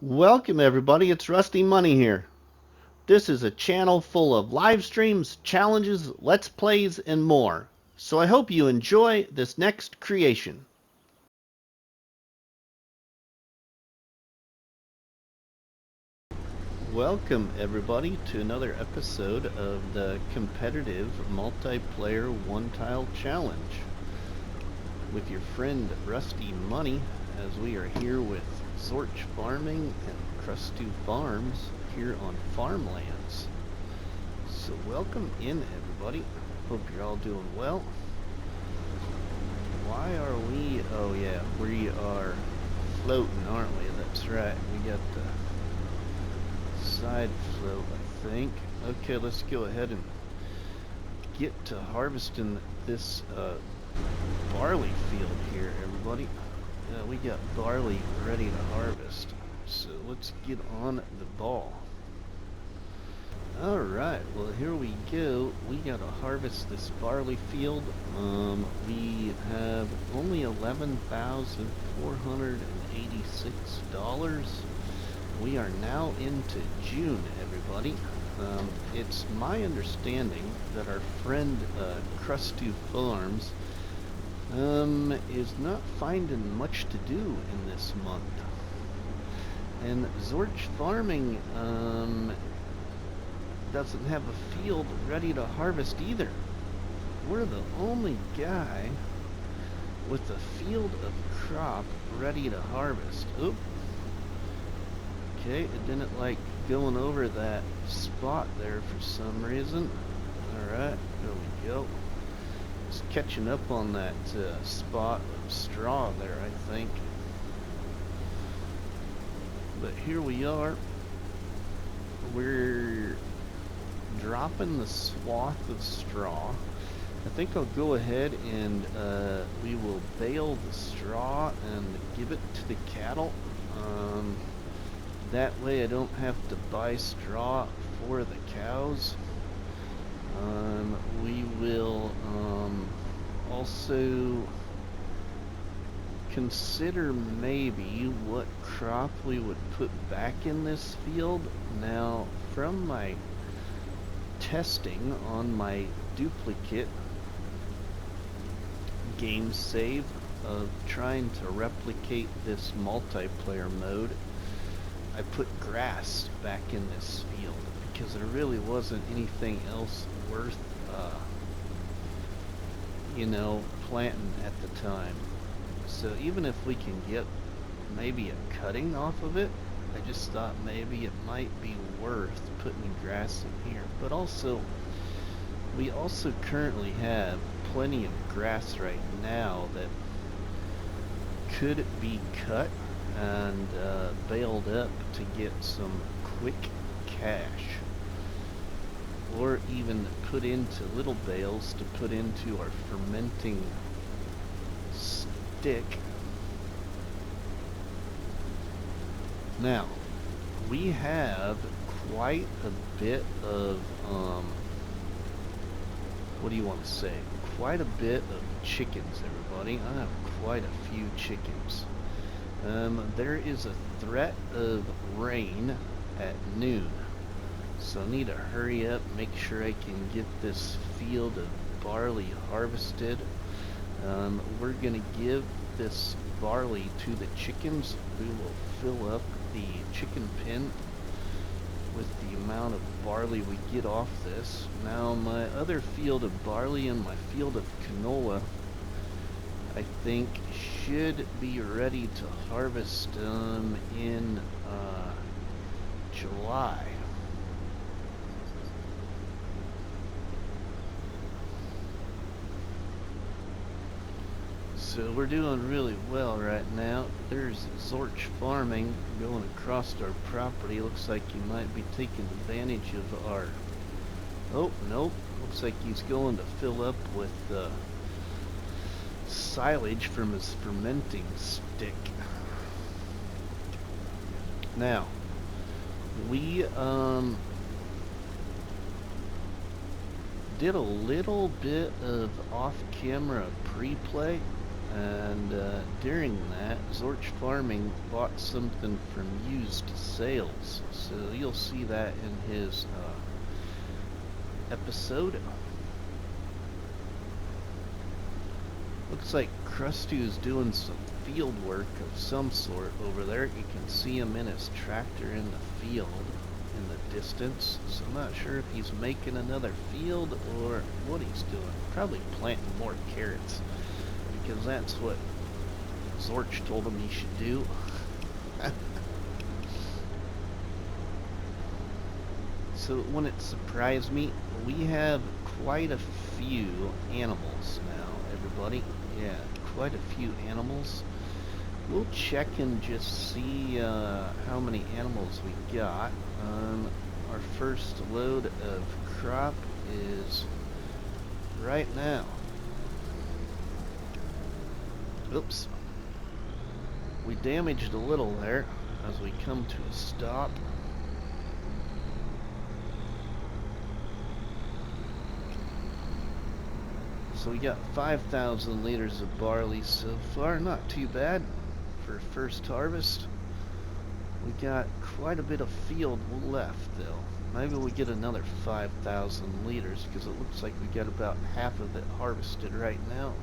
Welcome everybody, it's RustyMoney here. This is a channel full of live streams, challenges, let's plays, and more. So I hope you enjoy this next creation. Welcome everybody to another episode of the competitive multiplayer one-tile challenge with your friend RustyMoney, as we are here with Zorch Farming and Crossplatform Farms here on Farmlands. So welcome in everybody. Hope you're all doing well. Why are we, oh yeah, we are floating, aren't we? That's right, we got the side float, I think. Okay, let's go ahead and get to harvesting this barley field here, everybody. We got barley ready to harvest, so let's get on the ball. Alright, well here we go. We gotta harvest this barley field. We have only $11,486. We are now into June, everybody. It's my understanding that our friend Crossplatform Farms is not finding much to do in this month. And Zorch Farming doesn't have a field ready to harvest either. We're the only guy with a field of crop ready to harvest. Oop. Okay, it didn't like going over that spot there for some reason. Alright, there we go. It's catching up on that spot of straw there, I think. But here we are. We're dropping the swath of straw. I think I'll go ahead and we will bale the straw and give it to the cattle. That way I don't have to buy straw for the cows. We will also consider maybe what crop we would put back in this field. Now, from my testing on my duplicate game save of trying to replicate this multiplayer mode, I put grass back in this field because there really wasn't anything else worth planting at the time. So even if we can get maybe a cutting off of it, I just thought maybe it might be worth putting grass in here. But also, we also currently have plenty of grass right now that could be cut and baled up to get some quick cash, or even put into little bales to put into our fermenting stick. Now, we have quite a bit of, what do you want to say? Quite a bit of chickens, everybody. I have quite a few chickens. There is a threat of rain at noon, so I need to hurry up, make sure I can get this field of barley harvested. We're going to give this barley to the chickens. We will fill up the chicken pen with the amount of barley we get off this. Now, my other field of barley and my field of canola, I think, should be ready to harvest in July. So we're doing really well right now. There's Zorch Farming going across our property. Looks like he might be taking advantage of our... Oh, nope. Looks like he's going to fill up with silage from his fermenting stick. Now, we did a little bit of off-camera pre-play. And during that, Zorch Farming bought something from used sales. So you'll see that in his episode. Looks like Krusty is doing some field work of some sort over there. You can see him in his tractor in the field in the distance. So I'm not sure if he's making another field or what he's doing. Probably planting more carrots, because that's what Zorch told him he should do. So it wouldn't surprise me. We have quite a few animals now, everybody. Yeah, quite a few animals. We'll check and just see how many animals we got. Our first load of crop is right now. Oops. We damaged a little there as we come to a stop. So we got 5,000 liters of barley so far. Not too bad for first harvest. We got quite a bit of field left though. Maybe we get another 5,000 liters, because it looks like we got about half of it harvested right now.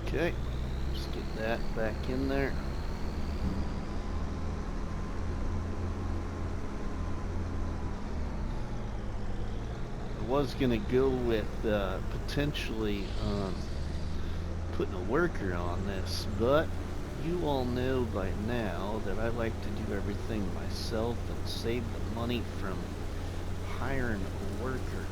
Okay, let's get that back in there. I was gonna go with potentially putting a worker on this, but you all know by now that I like to do everything myself and save the money from hiring a worker.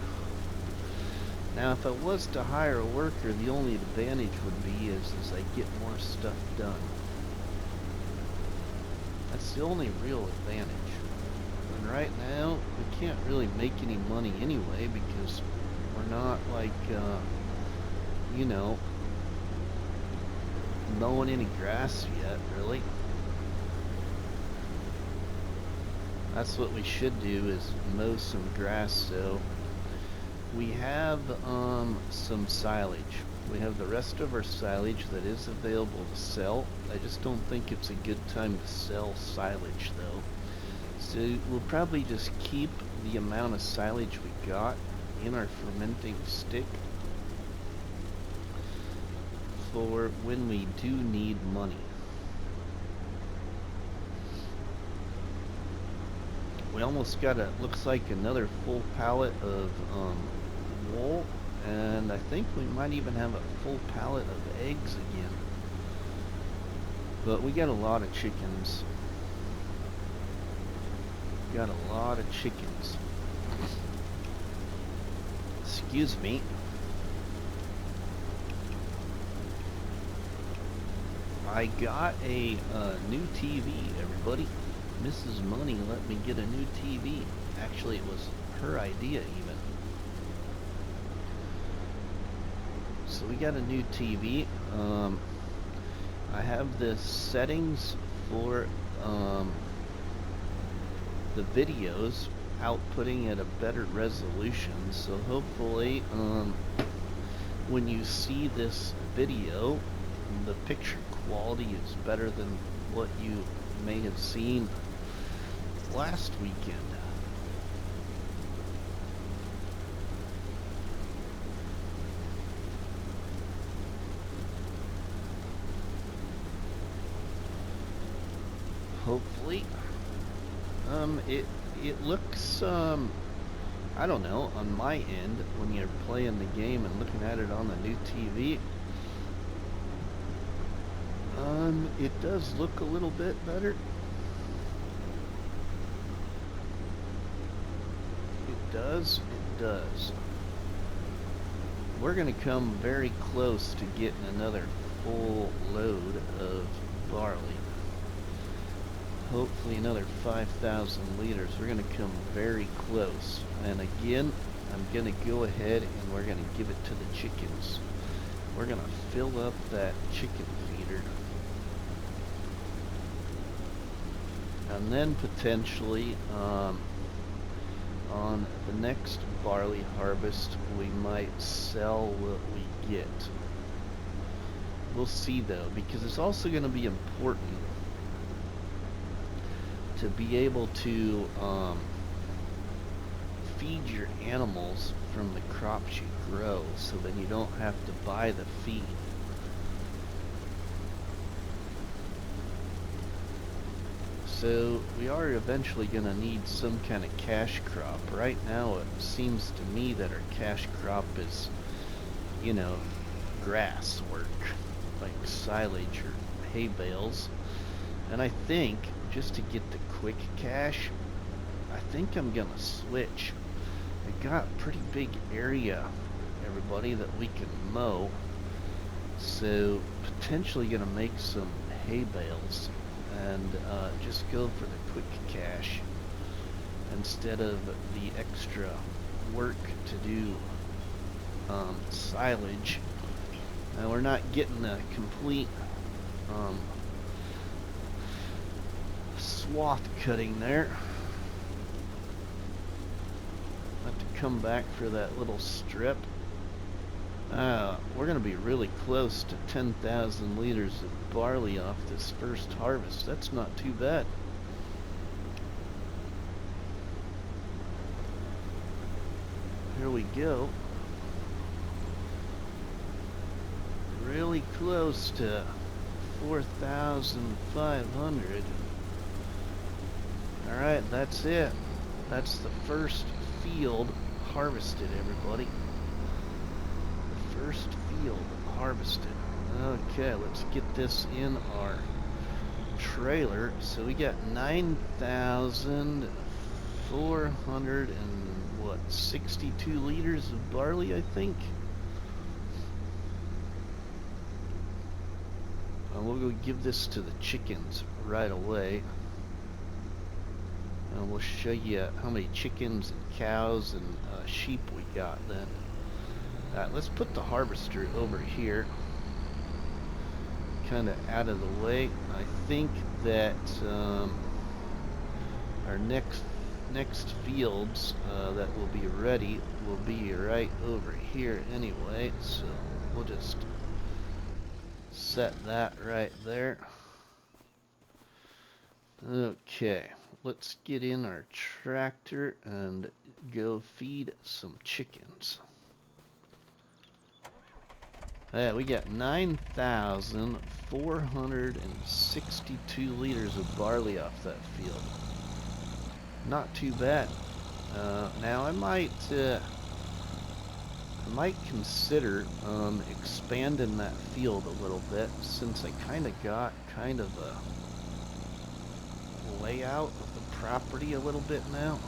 Now, if I was to hire a worker, the only advantage would be is I get more stuff done. That's the only real advantage. And right now, we can't really make any money anyway, because we're not like, you know, mowing any grass yet, really. That's what we should do, is mow some grass. So we have some silage. We have the rest of our silage that is available to sell. I just don't think it's a good time to sell silage though. So we'll probably just keep the amount of silage we got in our fermenting stick for when we do need money. We almost got looks like another full pallet of wool, and I think we might even have a full pallet of eggs again. But we got a lot of chickens. Got a lot of chickens. Excuse me. I got a new TV, everybody. Mrs. Money let me get a new TV. Actually, it was her idea even. So we got a new TV. I have the settings for the videos outputting at a better resolution. So hopefully when you see this video, the picture quality is better than what you may have seen last weekend. Hopefully. It looks, I don't know, on my end, when you're playing the game and looking at it on the new TV, it does look a little bit better. It does. We're going to come very close to getting another full load of barley. Hopefully another 5,000 liters. We're going to come very close. And again, I'm going to go ahead and we're going to give it to the chickens. We're going to fill up that chicken feeder. And then potentially on the next barley harvest, we might sell what we get. We'll see though, because it's also going to be important to be able to feed your animals from the crops you grow, so then you don't have to buy the feed. So we are eventually going to need some kind of cash crop. Right now it seems to me that our cash crop is, you know, grass work, like silage or hay bales. And I think, just to get the quick cash, I think I'm going to switch. I got a pretty big area, everybody, that we can mow. So potentially going to make some hay bales and just go for the quick cash instead of the extra work to do silage. Now we're not getting a complete swath cutting there. Have to come back for that little strip. We're going to be really close to 10,000 liters of barley off this first harvest. That's not too bad. Here we go. Really close to 4,500. Alright, that's it. That's the first field harvested, everybody. First field harvested. Okay, let's get this in our trailer. So we got 9,462 liters of barley, I think. And we'll go give this to the chickens right away. And we'll show you how many chickens and cows and sheep we got then. Let's put the harvester over here, kind of out of the way. I think that our next fields that will be ready will be right over here anyway, so we'll just set that right there. Okay, let's get in our tractor and go feed some chickens. Yeah, we got 9,462 liters of barley off that field. Not too bad. Now I might consider expanding that field a little bit, since I kind of got a layout of the property a little bit now.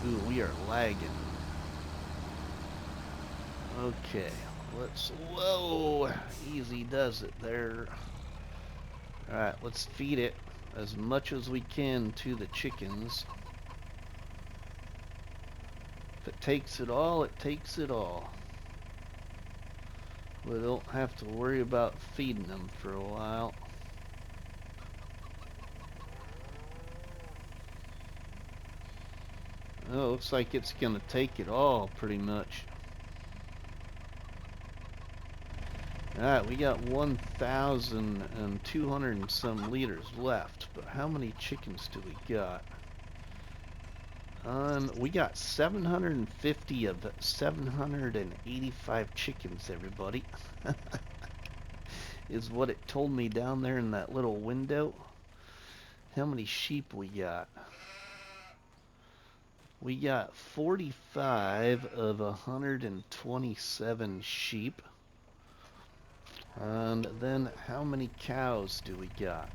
Ooh, we are lagging. Okay, whoa, easy does it there. Alright, let's feed it as much as we can to the chickens. If it takes it all, it takes it all. We don't have to worry about feeding them for a while. Oh, looks like it's gonna take it all, pretty much. Alright, we got 1,200 and some liters left, but how many chickens do we got? We got 750 of 785 chickens, everybody. Is what it told me down there in that little window. How many sheep we got? We got 45 of 127 sheep. And then how many cows do we got?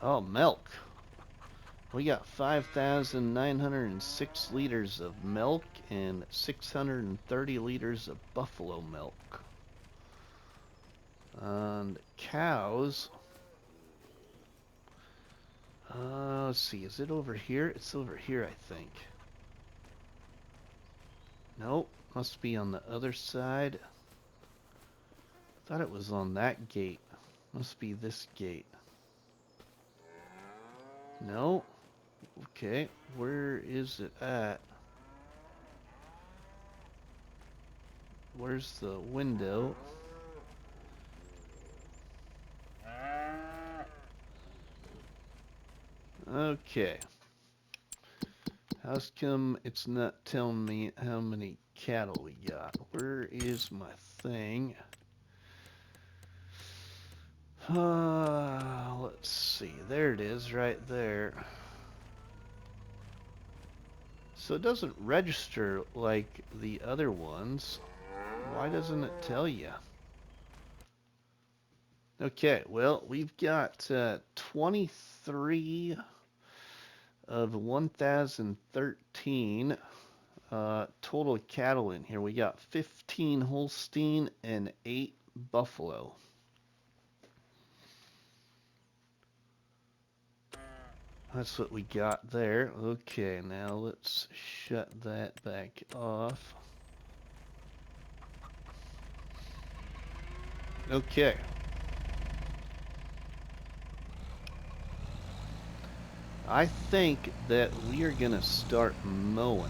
Oh, milk. We got 5,906 liters of milk and 630 liters of buffalo milk. And cows. Let's see, is it over here? It's over here, I think. Nope, must be on the other side. Thought it was on that gate. Must be this gate. No. Okay, where is it at? Where's the window? Okay. How's come it's not telling me how many cattle we got? Where is my thing? Let's see. There it is, right there. So it doesn't register like the other ones. Why doesn't it tell you? Okay, well, we've got 23 of 1,013 total cattle in here. We got 15 Holstein and 8 Buffalo. That's what we got there. Okay, now let's shut that back off. Okay. I think that we are going to start mowing.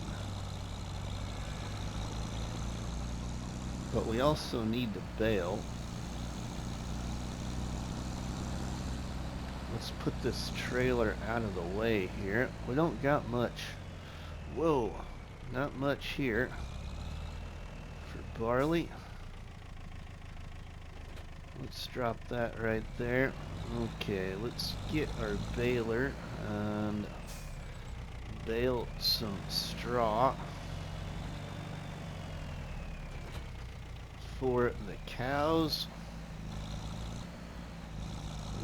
But we also need to bale. Let's put this trailer out of the way here. We don't got much. Whoa, not much here for barley. Let's drop that right there. Okay, let's get our baler and bale some straw for the cows.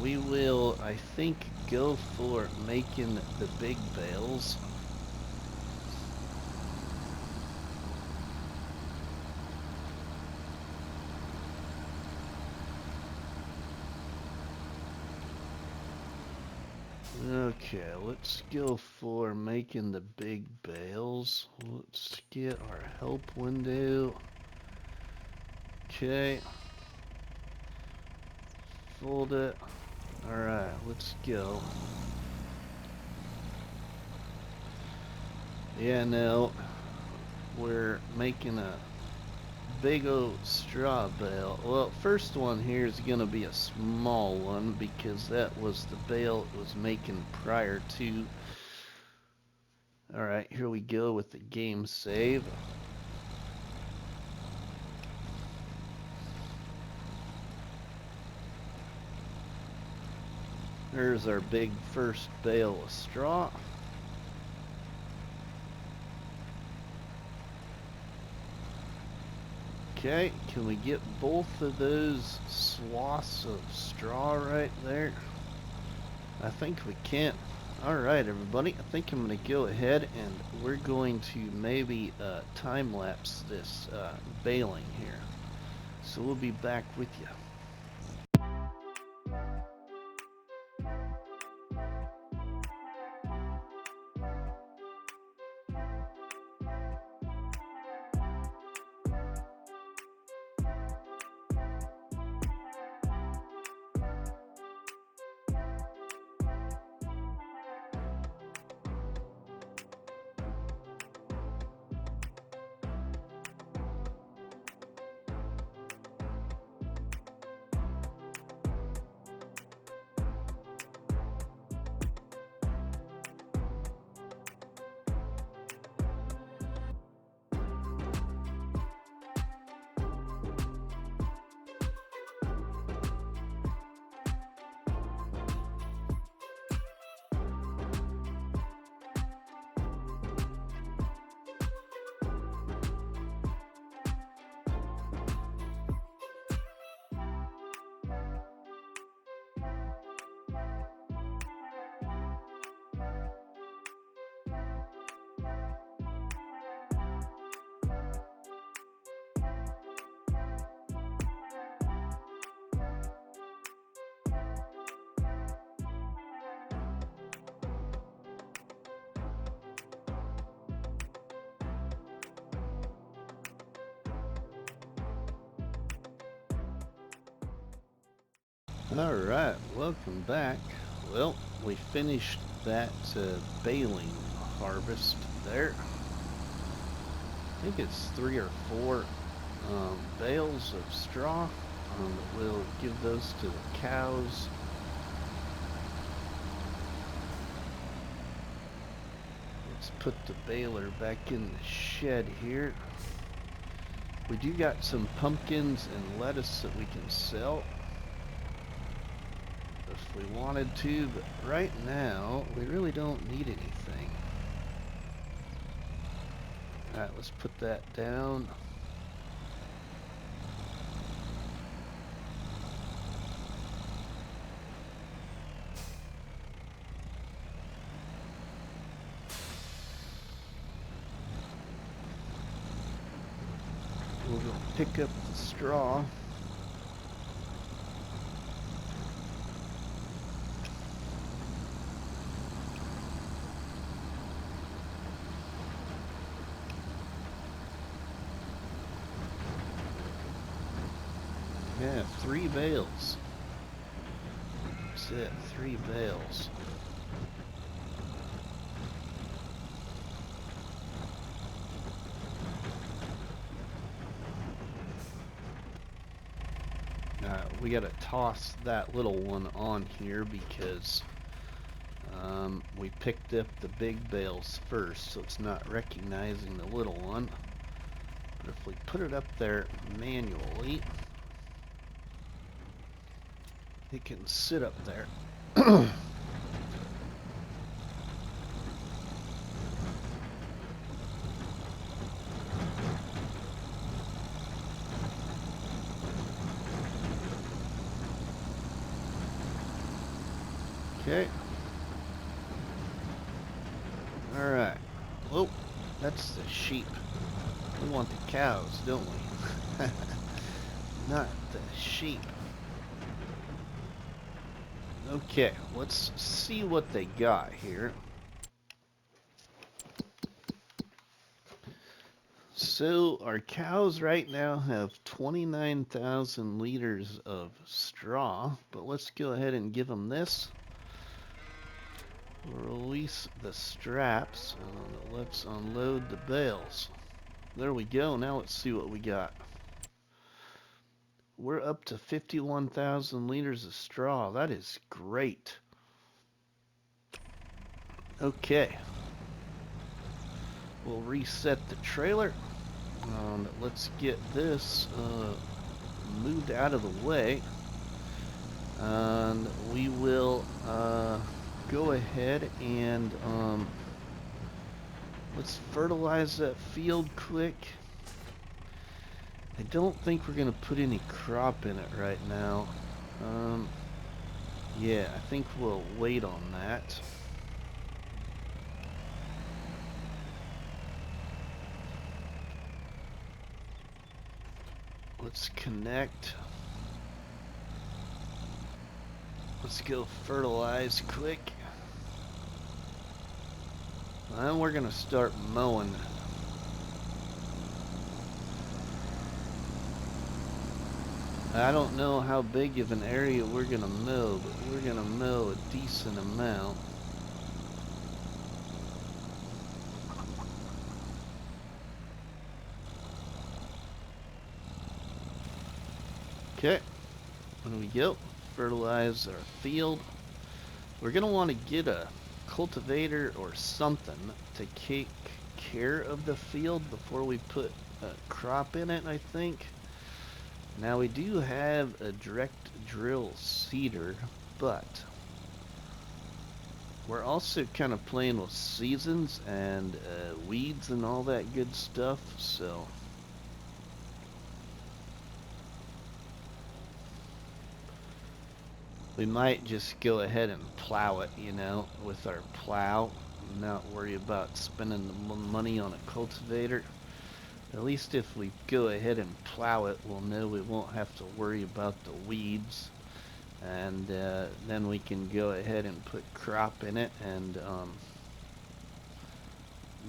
We will, I think, go for making the big bales. Okay, let's go for making the big bales. Let's get our help window. Okay. Fold it. Alright, let's go. Yeah, no. We're making a big old straw bale. Well, first one here is going to be a small one because that was the bale it was making prior to. Alright, here we go with the game save. There's our big first bale of straw. Okay, can we get both of those swaths of straw right there? I think we can. Alright everybody, I think I'm going to go ahead and we're going to maybe time-lapse this baling here. So we'll be back with you. Alright, welcome back. Well, we finished that baling harvest there. I think it's 3 or 4 bales of straw. We'll give those to the cows. Let's put the baler back in the shed here. We do got some pumpkins and lettuce that we can sell if we wanted to, but right now we really don't need anything. Alright, let's put that down. We'll go pick up the straw. Yeah, 3 bales. That's it, 3 bales. We gotta toss that little one on here because we picked up the big bales first, so it's not recognizing the little one. But if we put it up there manually, it can sit up there. Okay. Alright. Oh, that's the sheep. We want the cows, don't we? Not the sheep. Okay, let's see what they got here. So our cows right now have 29,000 liters of straw, but let's go ahead and give them this. We'll release the straps and let's unload the bales. There we go. Now let's see what we got. We're up to 51,000 liters of straw. That is great. Okay. We'll reset the trailer. Let's get this moved out of the way. And we will go ahead and let's fertilize that field quick. I don't think we're gonna put any crop in it right now. Yeah, I think we'll wait on that. Let's connect. Let's go fertilize quick. And we're gonna start mowing. I don't know how big of an area we're gonna mow, but we're gonna mow a decent amount. Okay, there we go. Fertilize our field. We're gonna want to get a cultivator or something to take care of the field before we put a crop in it, I think. Now we do have a direct drill seeder, but we're also kind of playing with seasons and weeds and all that good stuff, so we might just go ahead and plow it, you know, with our plow, not worry about spending the money on a cultivator. At least if we go ahead and plow it, we'll know we won't have to worry about the weeds. And then we can go ahead and put crop in it and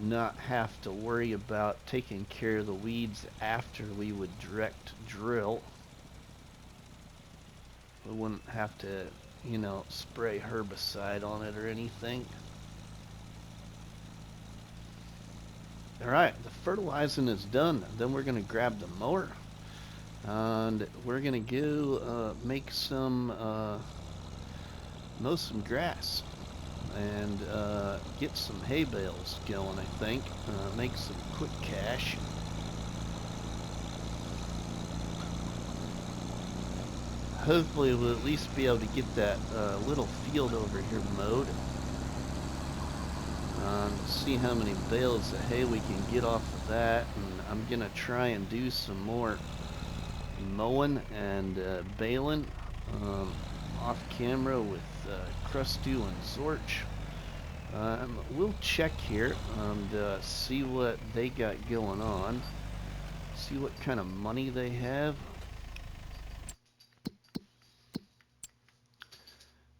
not have to worry about taking care of the weeds after we would direct drill. We wouldn't have to, you know, spray herbicide on it or anything. Alright, the fertilizing is done. Then we're going to grab the mower. And we're going to go make some, mow some grass. And get some hay bales going, I think. Make some quick cash. Hopefully we'll at least be able to get that little field over here mowed. See how many bales of hay we can get off of that. And I'm going to try and do some more mowing and baling off camera with Crusty and Zorch. We'll check here and see what they got going on. See what kind of money they have.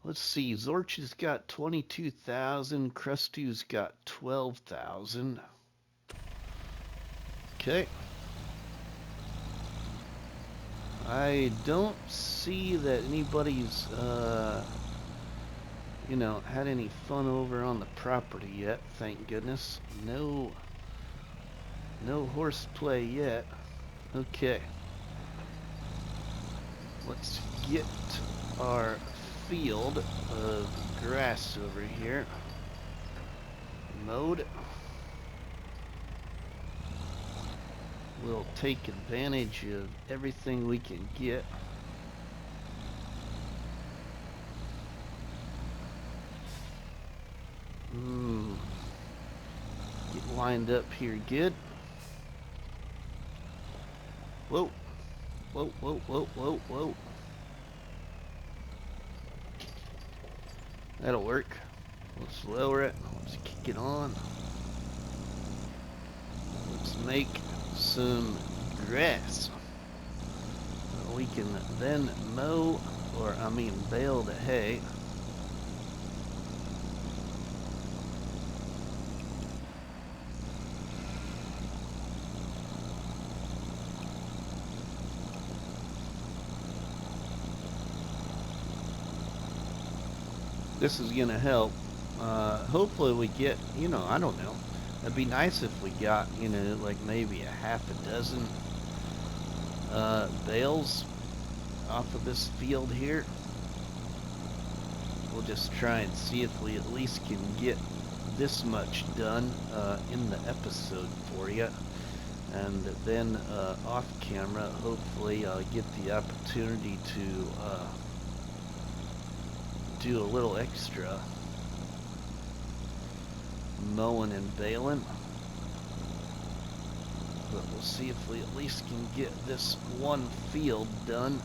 Let's see, Zorch has got 22,000, Krusty's got 12,000. Okay. I don't see that anybody's, you know, had any fun over on the property yet, thank goodness. No horseplay yet. Okay. Let's get our field of grass over here mowed. We'll take advantage of everything we can get. Get lined up here good. Whoa. Whoa, whoa, whoa, whoa, whoa. That'll work. Let's lower it. Let's kick it on. Let's make some grass. We can then mow, or I mean bale the hay. This is gonna help. Hopefully we get, you know, I don't know. It'd be nice if we got, you know, like maybe a half a dozen bales off of this field here. We'll just try and see if we at least can get this much done in the episode for you. And then off camera, hopefully I'll get the opportunity to do a little extra mowing and baling, but we'll see if we at least can get this one field done.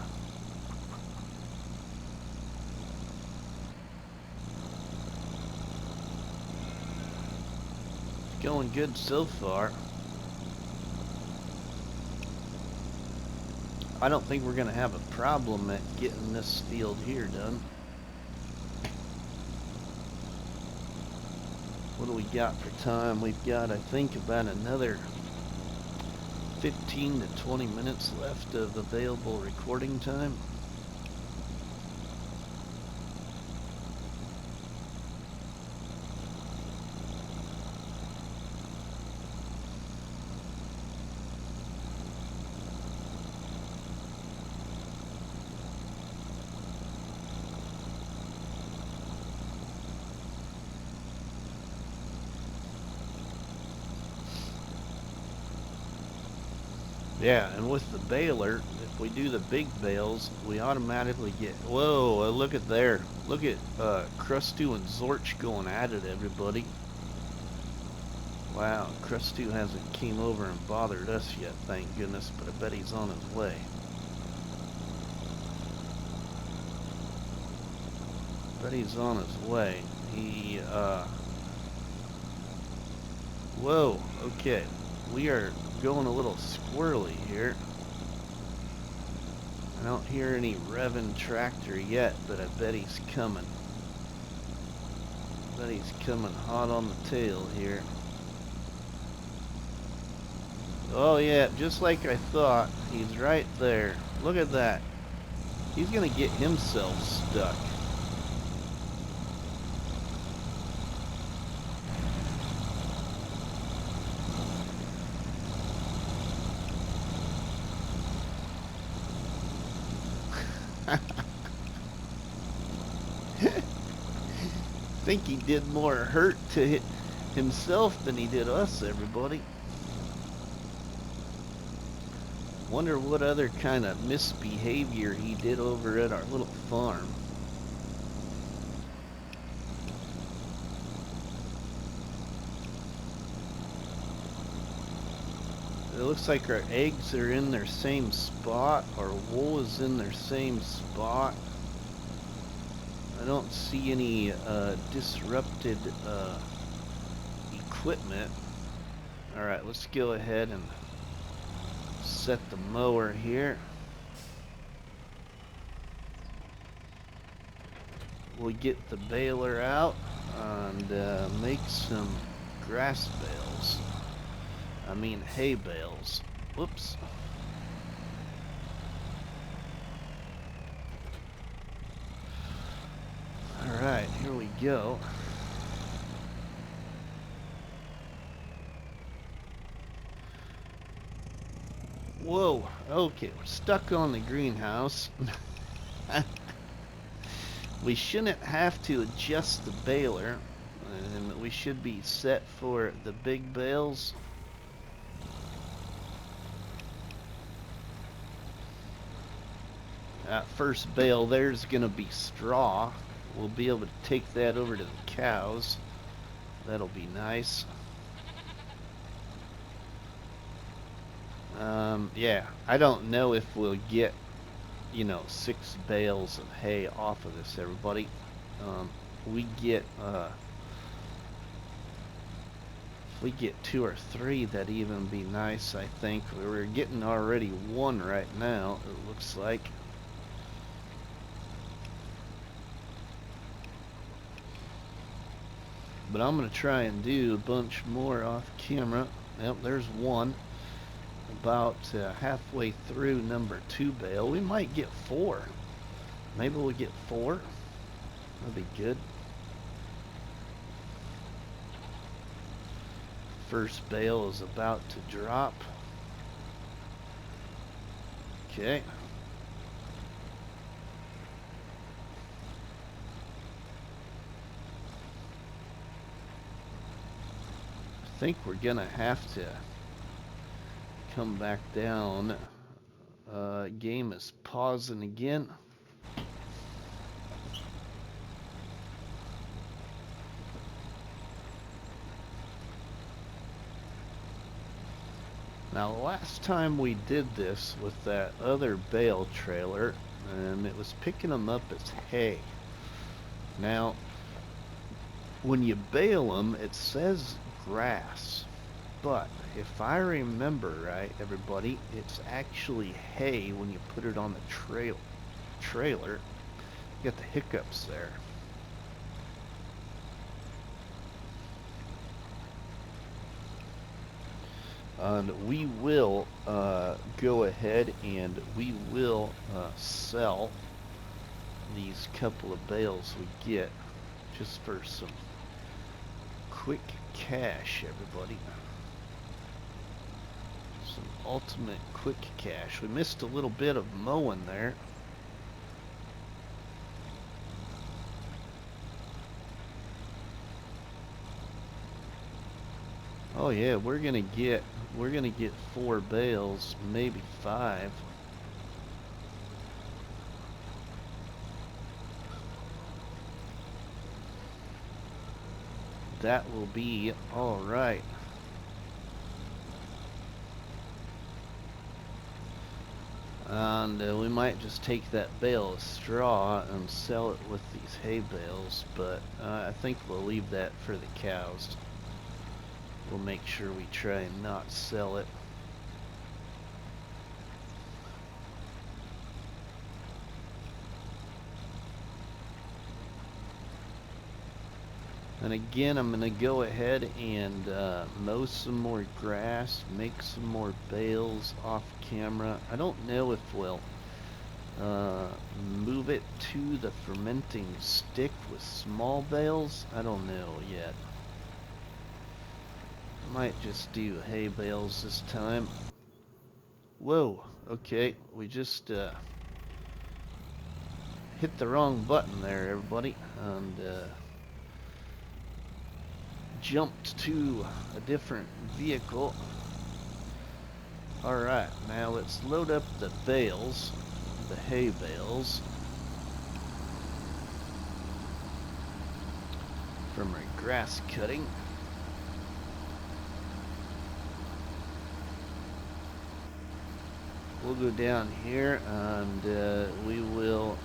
Going good so far. I don't think we're gonna have a problem at getting this field here done. What do we got for time? We've got, I think, about another 15 to 20 minutes left of available recording time. Yeah, and with the baler, if we do the big bales, we automatically get... Whoa, look at there. Look at Crusty and Zorch going at it, everybody. Wow, Crusty hasn't came over and bothered us yet, thank goodness, but I bet he's on his way. Bet he's on his way. He, Whoa, okay. We are going a little squirrely here. I don't hear any revving tractor yet, but I bet he's coming. I bet he's coming hot on the tail here. Oh yeah, just like I thought, he's right there. Look at that. He's gonna get himself stuck. I think he did more hurt to himself than he did us, everybody. Wonder what other kind of misbehavior he did over at our little farm. It looks like our eggs are in their same spot. Our wool is in their same spot. I don't see any disrupted equipment. Alright, let's go ahead and set the mower here. We'll get the baler out and make some grass bales. I mean hay bales. Whoops. Alright, here we go. Whoa, okay, we're stuck on the greenhouse. We shouldn't have to adjust the baler, and we should be set for the big bales. That first bale there's gonna be straw. We'll be able to take that over to the cows. That'll be nice. Yeah, I don't know if we'll get, you know, 6 bales of hay off of this, everybody. We get, if we get 2 or 3, that'd even be nice, I think. We're getting already 1 right now, it looks like. But I'm going to try and do a bunch more off camera. Yep, there's 1. About halfway through number 2 bale. We might get 4. Maybe we'll get 4. That'd be good. First bale is about to drop. Okay. I think we're gonna have to come back down. Game is pausing again. Now, the last time we did this with that other bale trailer, it was picking them up as hay. Now, when you bale them, it says grass. But if I remember right, everybody, it's actually hay when you put it on the trailer. You got the hiccups there. And we will go ahead and we will sell these couple of bales we get just for some quick cash, everybody. Some ultimate quick cash. We missed a little bit of mowing there. Oh yeah, we're gonna get 4 bales, maybe 5. That will be all right. And we might just take that bale of straw and sell it with these hay bales, but I think we'll leave that for the cows. We'll make sure we try and not sell it. And again, I'm going to go ahead and mow some more grass, make some more bales off camera. I don't know if we'll move it to the fermenting stick with small bales? I don't know yet. Might just do hay bales this time. Whoa, okay, we just hit the wrong button there, everybody, and jumped to a different vehicle. Alright, now let's load up the bales, the hay bales, from our grass cutting. We'll go down here and we will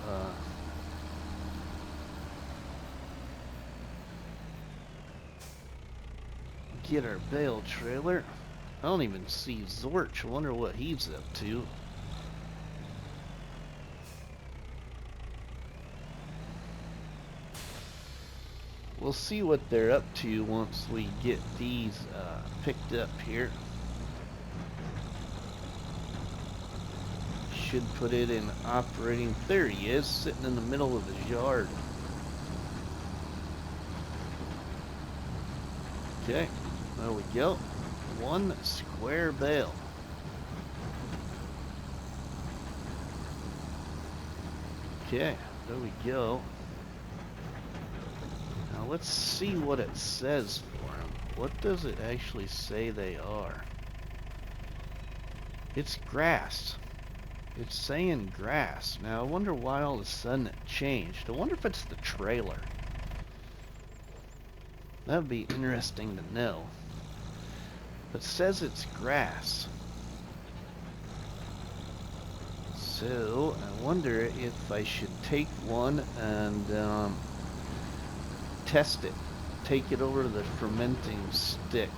get our bale trailer. I don't even see Zorch. I wonder what he's up to. We'll see what they're up to once we get these picked up here. Should put it in operating. There he is, sitting in the middle of his yard. Okay, there we go. One square bale. Okay, there we go. Now let's see what it says for him. What does it actually say they are? It's grass. It's saying grass. Now I wonder why all of a sudden it changed. I wonder if it's the trailer. That would be interesting to know. It says it's grass. So I wonder if I should take one and test it. Take it over to the fermenting stick.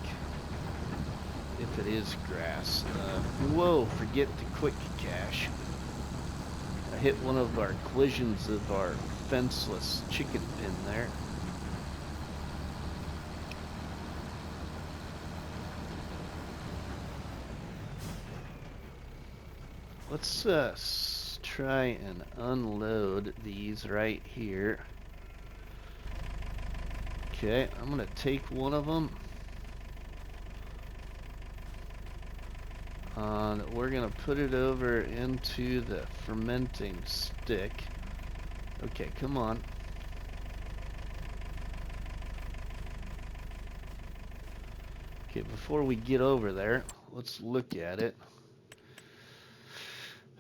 If it is grass. Whoa, forget the quick cache. I hit one of our collisions of our fenceless chicken pen there. Let's try and unload these right here. Okay, I'm gonna take one of them. And we're gonna put it over into the fermenting stick. Okay, come on. Okay, before we get over there, let's look at it.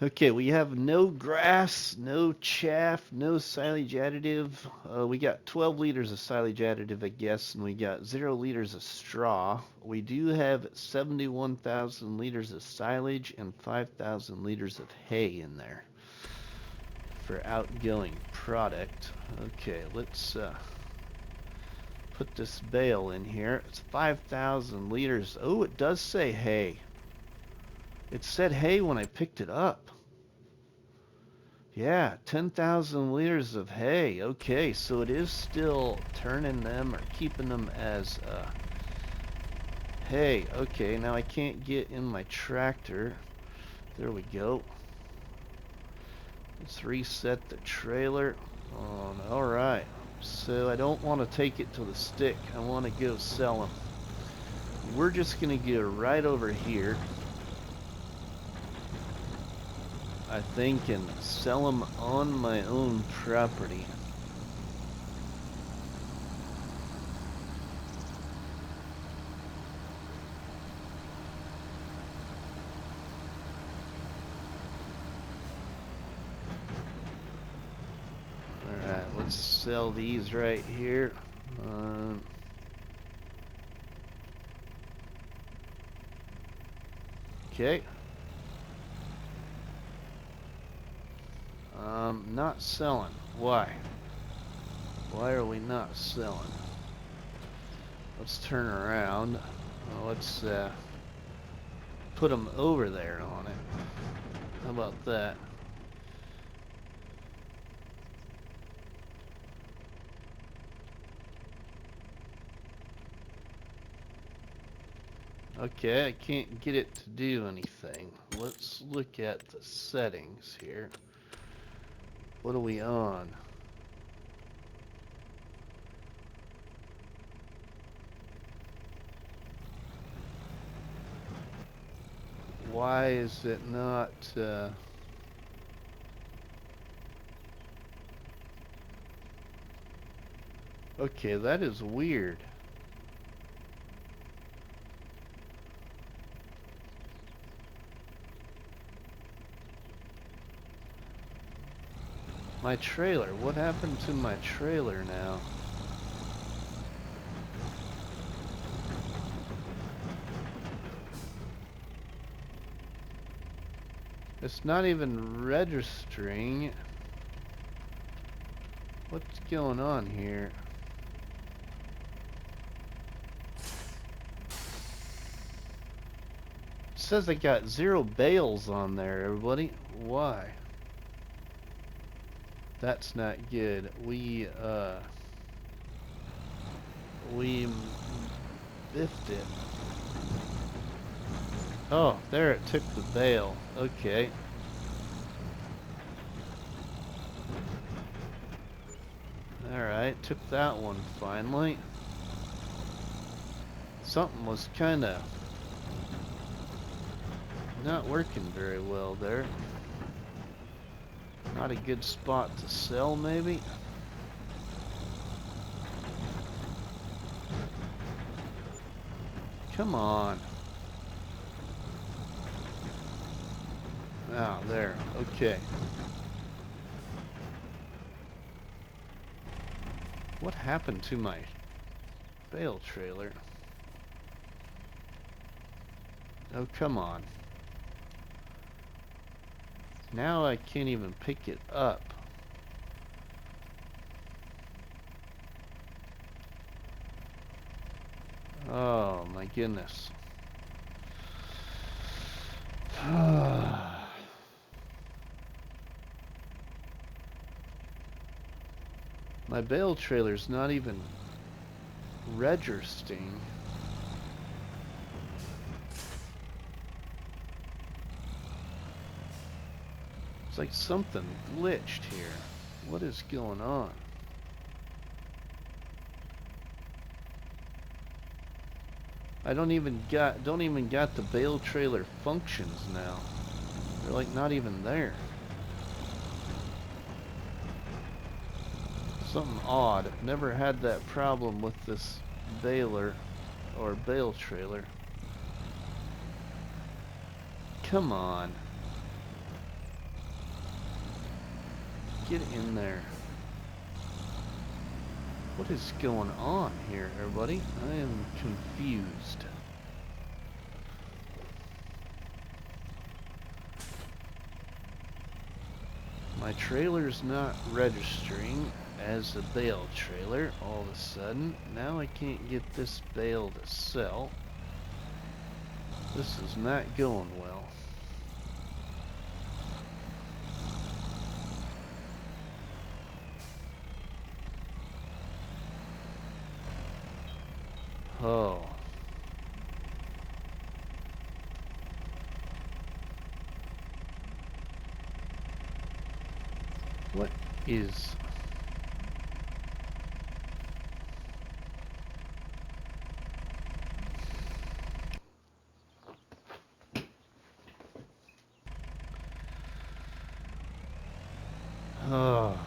Okay, we have no grass, no chaff, no silage additive. We got 12 liters of silage additive, I guess, and we got 0 liters of straw. We do have 71,000 liters of silage and 5,000 liters of hay in there for outgoing product. Okay, let's put this bale in here. It's 5,000 liters. Oh, it does say hay. It said hay when I picked it up. Yeah, 10,000 liters of hay. Okay, so it is still turning them or keeping them as hay. Okay, now I can't get in my tractor. There we go. Let's reset the trailer. Alright, so I don't want to take it to the stick. I want to go sell them. We're just going to go right over here, I think, and sell them on my own property. Alright, let's sell these right here. Okay. Not selling. Why? Why are we not selling? Let's turn around. Let's put them over there on it. How about that? Okay, I can't get it to do anything. Let's look at the settings here. What are we on? Why is it not okay, that is weird. My trailer, what happened to my trailer now? It's not even registering. What's going on here? It says I got 0 bales on there, everybody. Why? That's not good. We biffed it. Oh, there it took the bale. Okay. Alright, took that one finally. Something was kinda not working very well there. Not a good spot to sell, maybe. Come on. Ah, there. Okay. What happened to my bale trailer? Oh, come on. Now I can't even pick it up. Oh, my goodness. My bale trailer's not even registering. It's like something glitched here. What is going on? I don't even got the bale trailer functions now. They're like not even there. Something odd. Never had that problem with this baler or bale trailer. Come on. Get in there. What is going on here, everybody? I am confused. My trailer's not registering as a bale trailer all of a sudden. Now I can't get this bale to sell. This is not going well. Oh. What is... Oh.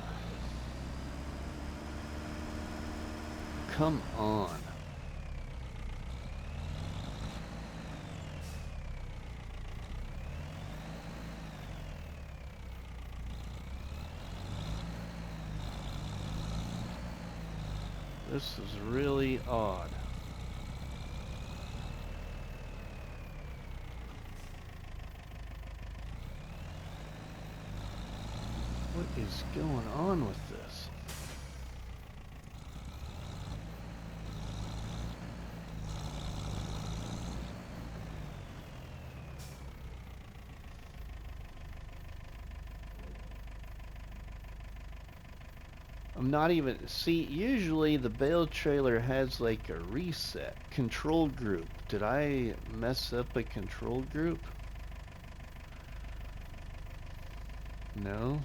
Come on. This is really odd. What is going on with this? I'm not even... See, usually the bale trailer has like a reset. Control group. Did I mess up a control group? No.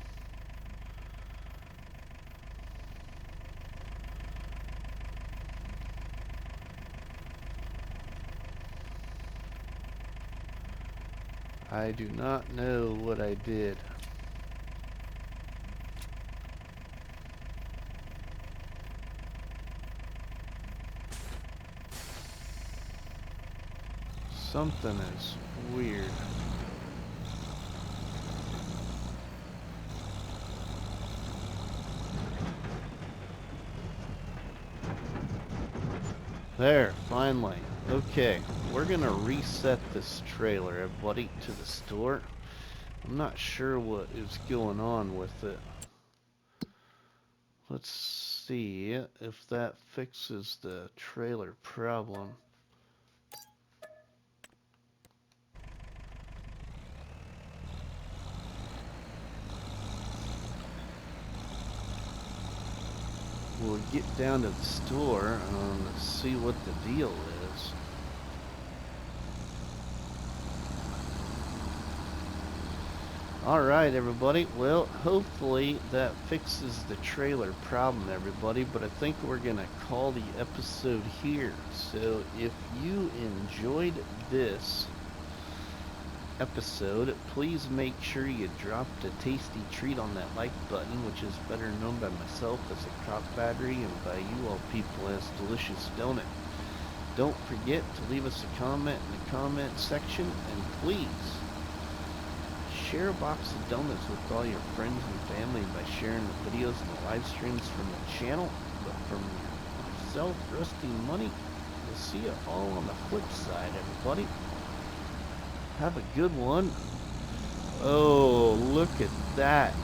I do not know what I did. Something is weird. There, finally. Okay, we're gonna reset this trailer, everybody, to the store. I'm not sure what is going on with it. Let's see if that fixes the trailer problem. We'll get down to the store and see what the deal is. Alright, everybody. Well, hopefully that fixes the trailer problem, everybody. But I think we're going to call the episode here. So if you enjoyed this episode, please make sure you dropped a tasty treat on that like button, which is better known by myself as a crock battery and by you all people as delicious donut. Don't forget to leave us a comment in the comment section, and please share a box of donuts with all your friends and family by sharing the videos and the live streams from the channel. But from myself, RustyMoney, we'll see you all on the flip side, everybody. Have a good one. Oh, look at that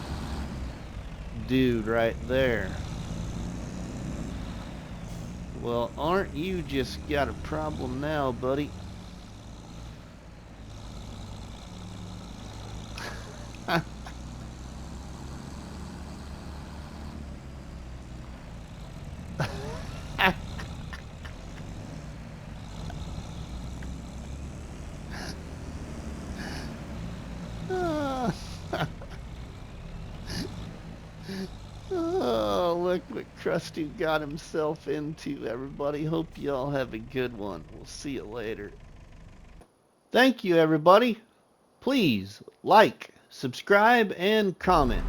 dude right there. Well, aren't you just got a problem now, buddy? Oh, look what Krusty got himself into, everybody. Hope you all have a good one. We'll see you later. Thank you, everybody. Please like, subscribe, and comment.